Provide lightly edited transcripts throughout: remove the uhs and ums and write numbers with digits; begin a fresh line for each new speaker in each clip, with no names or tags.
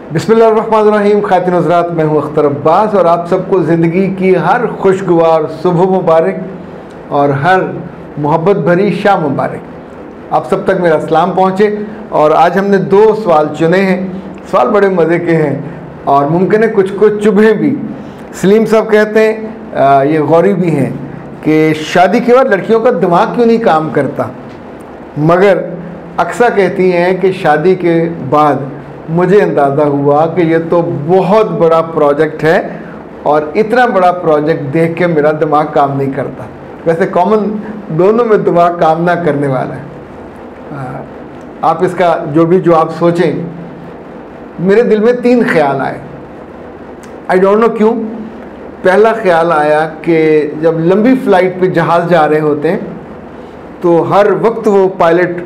बिस्मिल्लाहिर्रहमानिर्रहीम। खातिन हज़रात, मैं हूँ अख्तर अब्बास और आप सबको ज़िंदगी की हर खुशगवार सुबह मुबारक और हर मोहब्बत भरी शाम मुबारक। आप सब तक मेरा सलाम पहुँचे। और आज हमने 2 सवाल चुने हैं। सवाल बड़े मज़े के हैं और मुमकिन है कुछ कुछ चुभे भी। सलीम साहब कहते हैं, ये गौरी भी हैं, कि शादी के बाद लड़कियों का दिमाग क्यों नहीं काम करता, मगर अक्सर कहती हैं कि शादी के बाद मुझे अंदाज़ा हुआ कि ये तो बहुत बड़ा प्रोजेक्ट है और इतना बड़ा प्रोजेक्ट देख के मेरा दिमाग काम नहीं करता। वैसे कॉमन दोनों में दिमाग काम ना करने वाला है। आप इसका जो भी जवाब सोचें, मेरे दिल में 3 ख्याल आए। आई डोंट नो क्यों। पहला ख्याल आया कि जब लंबी फ़्लाइट पे जहाज़ जा रहे होते हैं तो हर वक्त वो पायलट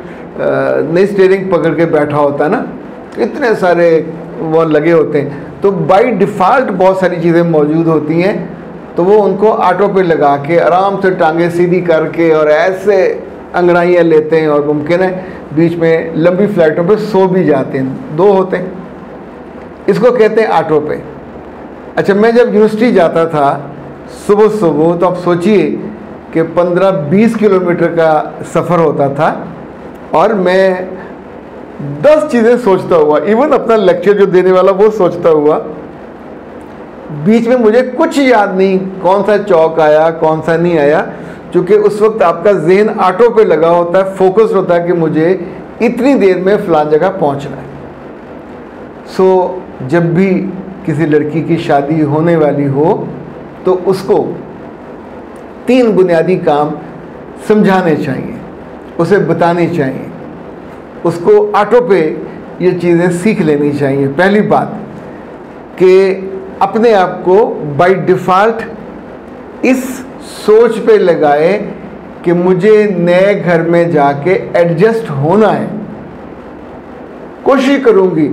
नई स्टीयरिंग पकड़ के बैठा होता है ना, इतने सारे वो लगे होते हैं, तो बाय डिफ़ॉल्ट बहुत सारी चीज़ें मौजूद होती हैं, तो वो उनको ऑटो पे लगा के आराम से टांगे सीधी करके और ऐसे अंगड़ाइयाँ लेते हैं और मुमकिन है बीच में लंबी फ़्लाइटों पे सो भी जाते हैं। 2 होते हैं, इसको कहते हैं ऑटो पे। अच्छा, मैं जब यूनिवर्सिटी जाता था सुबह सुबह, तो आप सोचिए कि 15-20 किलोमीटर का सफ़र होता था और मैं 10 चीज़ें सोचता हुआ, इवन अपना लेक्चर जो देने वाला वो सोचता हुआ, बीच में मुझे कुछ याद नहीं कौन सा चौक आया कौन सा नहीं आया, क्योंकि उस वक्त आपका जहन ऑटो पे लगा होता है, फोकस होता है कि मुझे इतनी देर में फ़लाँ जगह पहुंचना है। सो जब भी किसी लड़की की शादी होने वाली हो तो उसको 3 बुनियादी काम समझाने चाहिए, उसे बताने चाहिए, उसको ऑटो पे ये चीज़ें सीख लेनी चाहिए। पहली बात कि अपने आप को बाय डिफ़ॉल्ट इस सोच पे लगाए कि मुझे नए घर में जाके एडजस्ट होना है। कोशिश करूँगी,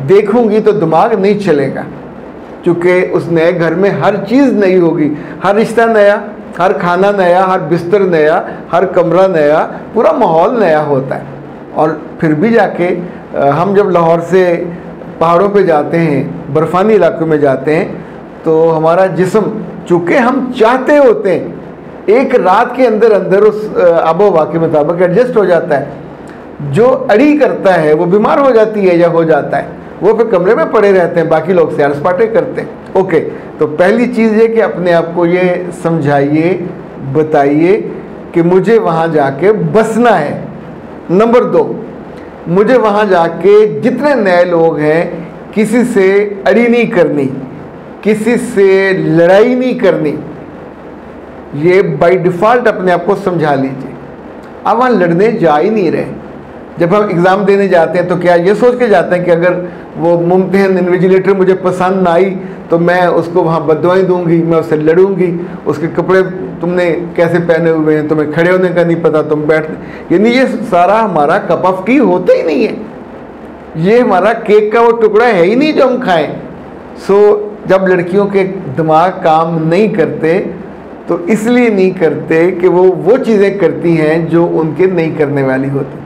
देखूँगी तो दिमाग नहीं चलेगा, क्योंकि उस नए घर में हर चीज़ नई होगी, हर रिश्ता नया, हर खाना नया, हर बिस्तर नया, हर कमरा नया, पूरा माहौल नया होता है। और फिर भी जाके हम जब लाहौर से पहाड़ों पे जाते हैं, बर्फ़ानी इलाकों में जाते हैं, तो हमारा जिस्म, चूँकि हम चाहते होते हैं, एक रात के अंदर अंदर उस आबो हवा के मुताबिक एडजस्ट हो जाता है। जो अड़ी करता है वो बीमार हो जाती है या हो जाता है, वो फिर कमरे में पड़े रहते हैं, बाकी लोग सैर सपाटे करते हैं। ओके, तो पहली चीज़ है कि अपने आप को ये समझाइए, बताइए कि मुझे वहाँ जाके बसना है। नंबर 2, मुझे वहाँ जाके जितने नए लोग हैं किसी से अड़ी नहीं करनी, किसी से लड़ाई नहीं करनी। ये बाय डिफ़ॉल्ट अपने आप को समझा लीजिए। अब वहाँ लड़ने जा ही नहीं रहे। जब हम एग्ज़ाम देने जाते हैं तो क्या ये सोच के जाते हैं कि अगर वो मुम्तहिन इन्विजिलेटर मुझे पसंद ना आई तो मैं उसको वहाँ बददुआएं दूंगी, मैं उससे लड़ूंगी, उसके कपड़े तुमने कैसे पहने हुए हैं, तुम्हें खड़े होने का नहीं पता, तुम बैठ, यानी ये सारा हमारा कप ऑफ टी होता ही नहीं है। ये हमारा केक का वो टुकड़ा है ही नहीं जो हम खाएं। सो जब लड़कियों के दिमाग काम नहीं करते तो इसलिए नहीं करते कि वो चीज़ें करती हैं जो उनके नहीं करने वाली होती।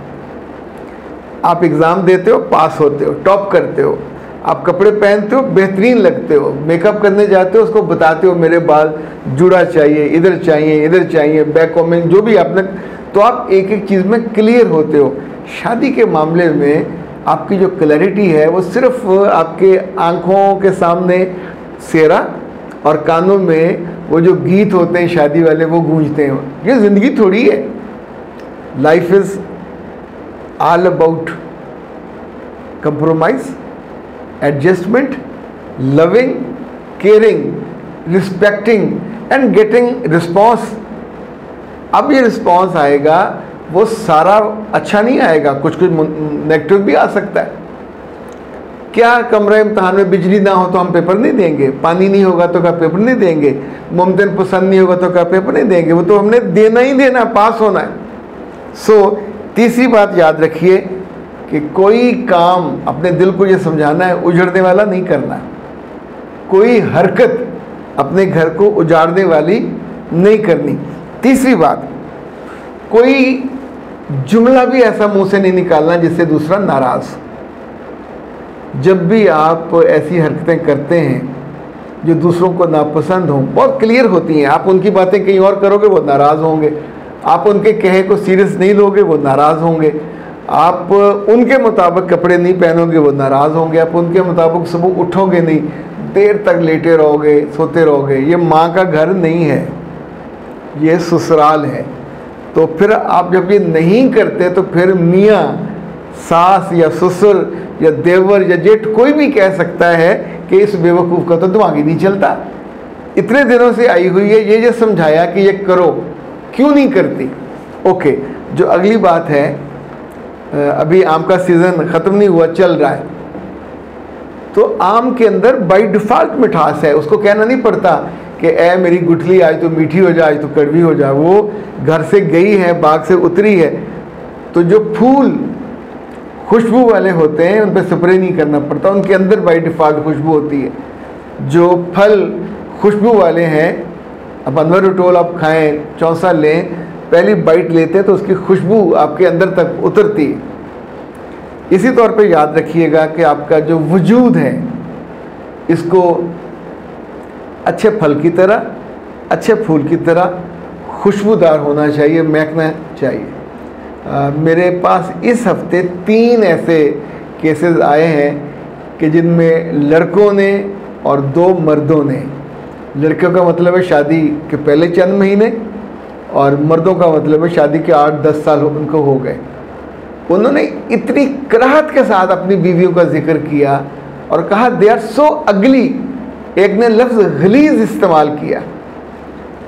आप एग्ज़ाम देते हो, पास होते हो, टॉप करते हो, आप कपड़े पहनते हो, बेहतरीन लगते हो, मेकअप करने जाते हो, उसको बताते हो मेरे बाल जुड़ा चाहिए, इधर चाहिए, बैक कॉमिंग, जो भी आपने, तो आप एक एक चीज़ में क्लियर होते हो। शादी के मामले में आपकी जो क्लैरिटी है वो सिर्फ आपके आँखों के सामने सेहरा और कानों में वो जो गीत होते हैं शादी वाले वो गूंजते हैं। ये ज़िंदगी थोड़ी है। Life is all about compromise, adjustment, loving, caring, respecting and getting response। अब ये रिस्पॉन्स आएगा, वो सारा अच्छा नहीं आएगा, कुछ कुछ नेगेटिव भी आ सकता है। क्या कमरे इम्तहान में बिजली ना हो तो हम पेपर नहीं देंगे, पानी नहीं होगा तो क्या पेपर नहीं देंगे, मुमकिन पसंद नहीं होगा तो क्या पेपर नहीं देंगे, वो तो हमने देना ही देना, पास होना है। सो तीसरी बात याद रखिए कि कोई काम अपने दिल को ये समझाना है उजड़ने वाला नहीं करना, कोई हरकत अपने घर को उजाड़ने वाली नहीं करनी। तीसरी बात, कोई जुमला भी ऐसा मुंह से नहीं निकालना जिससे दूसरा नाराज़। जब भी आप ऐसी हरकतें करते हैं जो दूसरों को नापसंद हों, बहुत क्लियर होती हैं। आप उनकी बातें कहीं और करोगे, वो नाराज़ होंगे। आप उनके कहे को सीरियस नहीं लोगे, वो नाराज़ होंगे। आप उनके मुताबिक कपड़े नहीं पहनोगे, वो नाराज़ होंगे। आप उनके मुताबिक सुबह उठोगे नहीं, देर तक लेटे रहोगे, सोते रहोगे। ये माँ का घर नहीं है, ये ससुराल है। तो फिर आप जब ये नहीं करते तो फिर मियाँ, सास या ससुर या देवर या जेठ कोई भी कह सकता है कि इस बेवकूफ़ का तो दिमाग ही नहीं चलता, इतने दिनों से आई हुई है, ये जो समझाया कि ये करो, क्यों नहीं करती। ओके, जो अगली बात है, अभी आम का सीज़न ख़त्म नहीं हुआ, चल रहा है, तो आम के अंदर बाय डिफ़ॉल्ट मिठास है। उसको कहना नहीं पड़ता कि ए मेरी गुठली आज तो मीठी हो जाए, आज तो कड़वी हो जाए। वो घर से गई है, बाग से उतरी है। तो जो फूल खुशबू वाले होते हैं उन पर स्प्रे नहीं करना पड़ता, उनके अंदर बाय डिफ़ॉल्ट खुशबू होती है। जो फल खुशबू वाले हैं, अब अनवर आप खाएं, चौंसा लें, पहली बाइट लेते हैं तो उसकी खुशबू आपके अंदर तक उतरती है। इसी तौर पे याद रखिएगा कि आपका जो वजूद है, इसको अच्छे फल की तरह, अच्छे फूल की तरह खुशबूदार होना चाहिए, महकना चाहिए। मेरे पास इस हफ्ते 3 ऐसे केसेस आए हैं कि जिनमें लड़कों ने और 2 मर्दों ने, लड़कियों का मतलब है शादी के पहले चंद महीने, और मर्दों का मतलब है शादी के 8-10 साल उनको हो गए। उन्होंने इतनी कराहत के साथ अपनी बीवियों का जिक्र किया और कहा दे आर सो अगली। एक ने लफ्ज़ गलीज़ इस्तेमाल किया।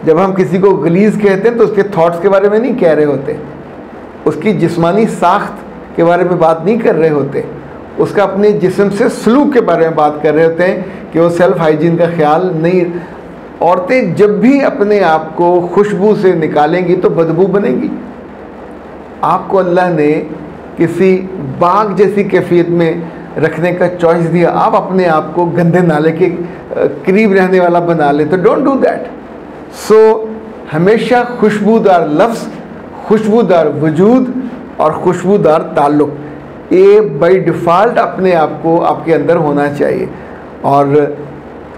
जब हम किसी को गलीज़ कहते हैं तो उसके थॉट्स के बारे में नहीं कह रहे होते, उसकी जिस्मानी साख्त के बारे में बात नहीं कर रहे होते, उसका अपने जिस्म से सलूक के बारे में बात कर रहे होते हैं कि वो सेल्फ हाइजीन का ख्याल नहीं। औरतें जब भी अपने आप को खुशबू से निकालेंगी तो बदबू बनेंगी। आपको अल्लाह ने किसी बाग जैसी कैफियत में रखने का चॉइस दिया, आप अपने आप को गंदे नाले के करीब रहने वाला बना ले, तो डोंट डू दैट। सो हमेशा खुशबूदार लफ्ज़, खुशबूदार वजूद और खुशबूदार ताल्लुक़, ये बाय डिफ़ॉल्ट अपने आप को आपके अंदर होना चाहिए। और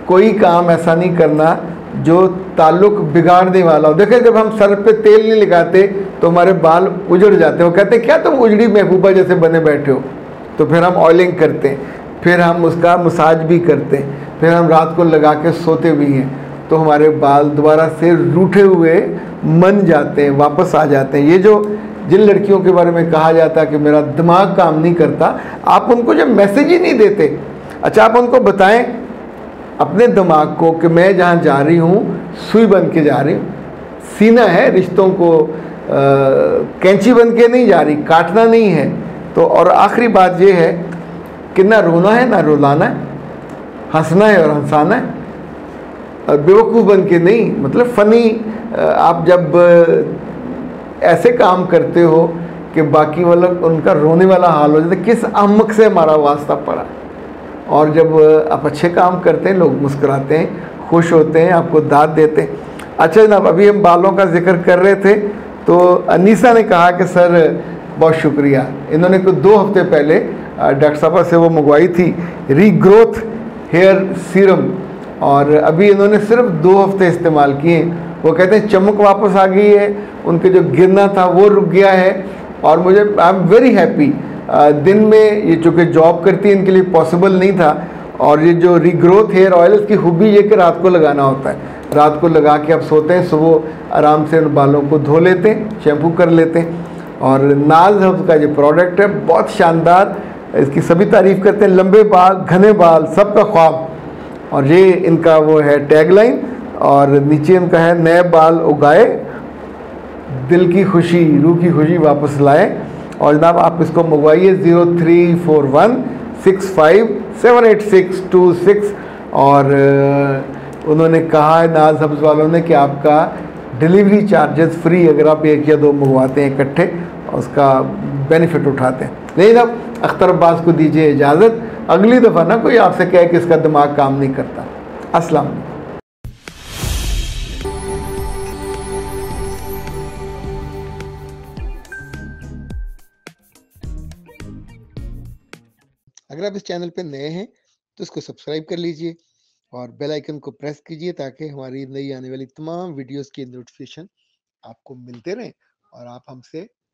कोई काम ऐसा नहीं करना जो ताल्लुक़ बिगाड़ने वाला हो। देखिए, जब हम सर पे तेल नहीं लगाते तो हमारे बाल उजड़ जाते हैं। वो कहते हैं क्या तुम उजड़ी महबूबा जैसे बने बैठे हो। तो फिर हम ऑयलिंग करते हैं, फिर हम उसका मसाज भी करते हैं, फिर हम रात को लगा के सोते भी हैं, तो हमारे बाल दोबारा से रूठे हुए मन जाते हैं, वापस आ जाते हैं। ये जो जिन लड़कियों के बारे में कहा जाता है कि मेरा दिमाग काम नहीं करता, आप उनको जब मैसेज ही नहीं देते, अच्छा आप उनको बताएं अपने दिमाग को कि मैं जहाँ जा रही हूँ सुई बन के जा रही हूँ, सीना है, रिश्तों को कैंची बन के नहीं जा रही, काटना नहीं है। तो और आखिरी बात ये है कि ना रोना है ना रुलाना है, हंसना है और हंसाना है, बेवकूफ़ बन के नहीं। मतलब फ़नी आप जब ऐसे काम करते हो कि बाकी वाला उनका रोने वाला हाल हो जाता है, किस अहमक से हमारा वास्ता पड़ा। और जब आप अच्छे काम करते हैं, लोग मुस्कुराते हैं, खुश होते हैं, आपको दाद देते हैं। अच्छा जनाब, अभी हम बालों का जिक्र कर रहे थे तो अनीसा ने कहा कि सर बहुत शुक्रिया, इन्होंने कुछ 2 हफ्ते पहले डॉक्टर साहब से वो मंगवाई थी रीग्रोथ हेयर सीरम, और अभी इन्होंने सिर्फ 2 हफ्ते इस्तेमाल किए। वो कहते हैं चमक वापस आ गई है, उनके जो गिरना था वो रुक गया है, और मुझे आई एम वेरी हैप्पी। दिन में ये चूँकि जॉब करती है, इनके लिए पॉसिबल नहीं था। और ये जो रीग्रोथ हेयर ऑयल, इसकी खूबी ये कि रात को लगाना होता है, रात को लगा के आप सोते हैं, सुबह आराम से उन बालों को धो लेते हैं, शैम्पू कर लेते हैं। और नाज हब्स का जो प्रोडक्ट है बहुत शानदार, इसकी सभी तारीफ़ करते हैं। लंबे बाल, घने बाल, सबका ख्वाब, और ये इनका वो है टैगलाइन। और नीचे इनका है नए बाल उगाए, दिल की खुशी, रूह की खुशी वापस लाए। और जनाब आप इसको मंगवाइए 0341657826। और उन्होंने कहा है नाज हब्स वालों ने कि आपका डिलीवरी चार्जेस फ्री, अगर आप 1 या 2 मंगवाते हैं इकट्ठे, उसका बेनिफिट उठाते हैं। नहीं जनाब, अख्तर अब्बास को दीजिए इजाज़त, अगली दफ़ा ना कोई आपसे कहे कि इसका दिमाग काम नहीं करता। अस्सलाम वालेकुम।
अगर
अगर आप इस चैनल पे नए हैं तो इसको सब्सक्राइब कर लीजिए और बेल आइकन को प्रेस कीजिए ताकि हमारी नई आने वाली तमाम वीडियोस की नोटिफिकेशन आपको मिलते रहें और आप हमसे